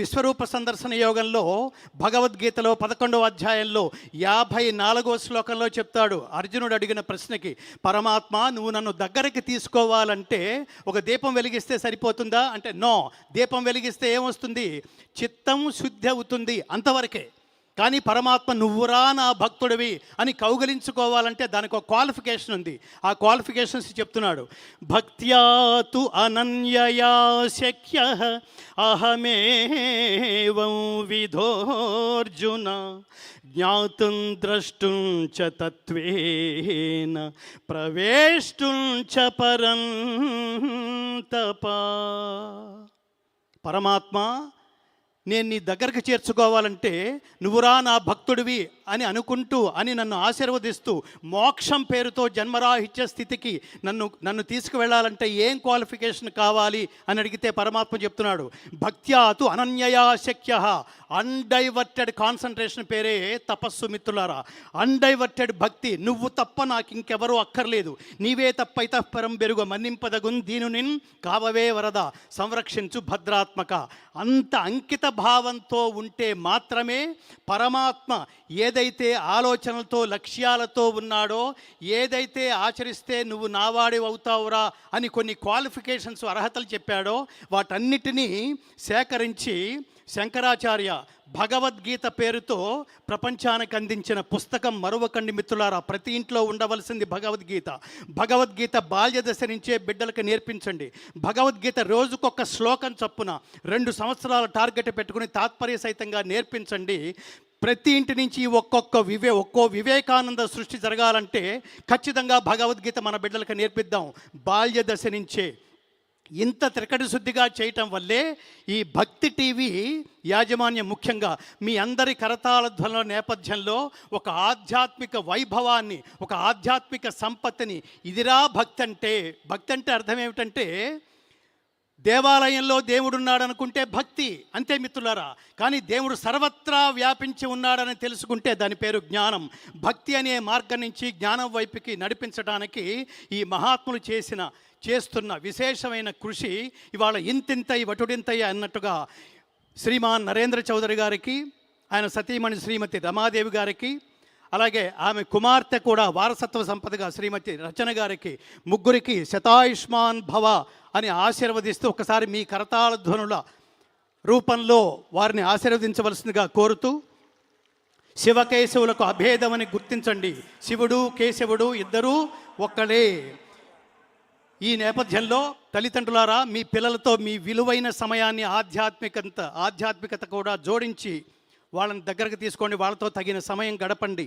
విశ్వరూప సందర్శన యోగంలో భగవద్గీతలో 11వ అధ్యాయంలో 54వ శ్లోకంలో చెప్తాడు. అర్జునుడు అడిగిన ప్రశ్నకి, పరమాత్మ నువ్వు నన్ను దగ్గరికి తీసుకోవాలంటే ఒక దీపం వెలిగిస్తే సరిపోతుందా అంటే, నో, దీపం వెలిగిస్తే ఏమొస్తుంది? చిత్తం శుద్ధి అవుతుంది, అంతవరకే. కానీ పరమాత్మ నువ్వురా నా భక్తుడివి అని కౌగలించుకోవాలంటే దానికి ఒక క్వాలిఫికేషన్ ఉంది. ఆ క్వాలిఫికేషన్స్ చెప్తున్నాడు. భక్త్యాతు అనన్యయా శక్య అహమేవం విధోర్జున జ్ఞాతుం ద్రష్టుం చ తత్వేన ప్రవేష్టుం చ పరం తపా. పరమాత్మ, నేను నీ దగ్గరకు చేర్చుకోవాలంటే నువ్వురా నా భక్తుడివి అని అనుకుంటూ అని నన్ను ఆశీర్వదిస్తూ మోక్షం పేరుతో జన్మరాహిత్య స్థితికి నన్ను తీసుకువెళ్ళాలంటే ఏం క్వాలిఫికేషన్ కావాలి అని అడిగితే పరమాత్మ చెప్తున్నాడు, భక్త్యాతు అనన్యయా శక్య. అన్డైవర్టెడ్ కాన్సన్ట్రేషన్ పేరే తపస్సు మిత్రులారా. అన్డైవర్టెడ్ భక్తి. నువ్వు తప్ప నాకు ఇంకెవరూ అక్కర్లేదు, నీవే తప్ప ఇతఃపరం బెరుగ మన్నింపదగున్ దీనునిన్ కావవే వరద సంరక్షించు భద్రాత్మక. అంత అంకిత భావంతో ఉంటే మాత్రమే పరమాత్మ ఏదైతే ఆలోచనలతో లక్ష్యాలతో ఉన్నాడో, ఏదైతే ఆచరిస్తే నువ్వు నావాడి అవుతావురా అని కొన్ని క్వాలిఫికేషన్స్ అర్హతలు చెప్పాడో వాటన్నిటినీ సేకరించి శంకరాచార్య భగవద్గీత పేరుతో ప్రపంచానికి అందించిన పుస్తకం మరువకండి మిత్రులారా. ప్రతి ఇంట్లో ఉండవలసింది భగవద్గీత. భగవద్గీత బాల్య దశ నుంచే బిడ్డలకు నేర్పించండి. భగవద్గీత రోజుకొక శ్లోకం చొప్పున 2 సంవత్సరాల టార్గెట్ పెట్టుకుని తాత్పర్య సహితంగా నేర్పించండి. ప్రతి ఇంటి నుంచి ఒక్కో వివేకానంద సృష్టి జరగాలంటే ఖచ్చితంగా భగవద్గీత మన బిడ్డలకు నేర్పిద్దాం బాల్య దశ నుంచే. ఇంత త్రికటి శుద్ధిగా చేయటం వల్లే ఈ భక్తి టీవీ యాజమాన్యం ముఖ్యంగా మీ అందరి కరతాళ ధ్వనుల నేపథ్యంలో ఒక ఆధ్యాత్మిక వైభవాన్ని, ఒక ఆధ్యాత్మిక సంపత్తిని, ఇదిరా భక్తి అంటే. భక్తి అంటే అర్థం ఏమిటంటే దేవాలయంలో దేవుడున్నాడు అనుకుంటే భక్తి, అంతే మిత్రులారా. కానీ దేవుడు సర్వత్రా వ్యాపించి ఉన్నాడని తెలుసుకుంటే దాని పేరు జ్ఞానం. భక్తి అనే మార్గం నుంచి జ్ఞానం వైపుకి నడిపించడానికి ఈ మహాత్ములు చేస్తున్న విశేషమైన కృషి ఇవాళ ఇంతింతై వటుడింతై అన్నట్టుగా శ్రీమాన్ నరేంద్ర చౌదరి గారికి, ఆయన సతీమణి శ్రీమతి రమాదేవి గారికి, అలాగే ఆమె కుమార్తె కూడా వారసత్వ సంపదగా శ్రీమతి రచన గారికి, ముగ్గురికి శతాయుష్మాన్ భవ అని ఆశీర్వదిస్తూ ఒకసారి మీ కరతాళ ధ్వనుల రూపంలో వారిని ఆశీర్వదించవలసిందిగా కోరుతూ, శివకేశవులకు అభేదమని గుర్తించండి, శివుడు కేశవుడు ఇద్దరూ ఒక్కడే. ఈ నేపథ్యంలో తల్లిదండ్రులారా, మీ పిల్లలతో మీ విలువైన సమయాన్ని ఆధ్యాత్మికత కూడా జోడించి వాళ్ళని దగ్గరకు తీసుకోండి, వాళ్ళతో తగిన సమయం గడపండి.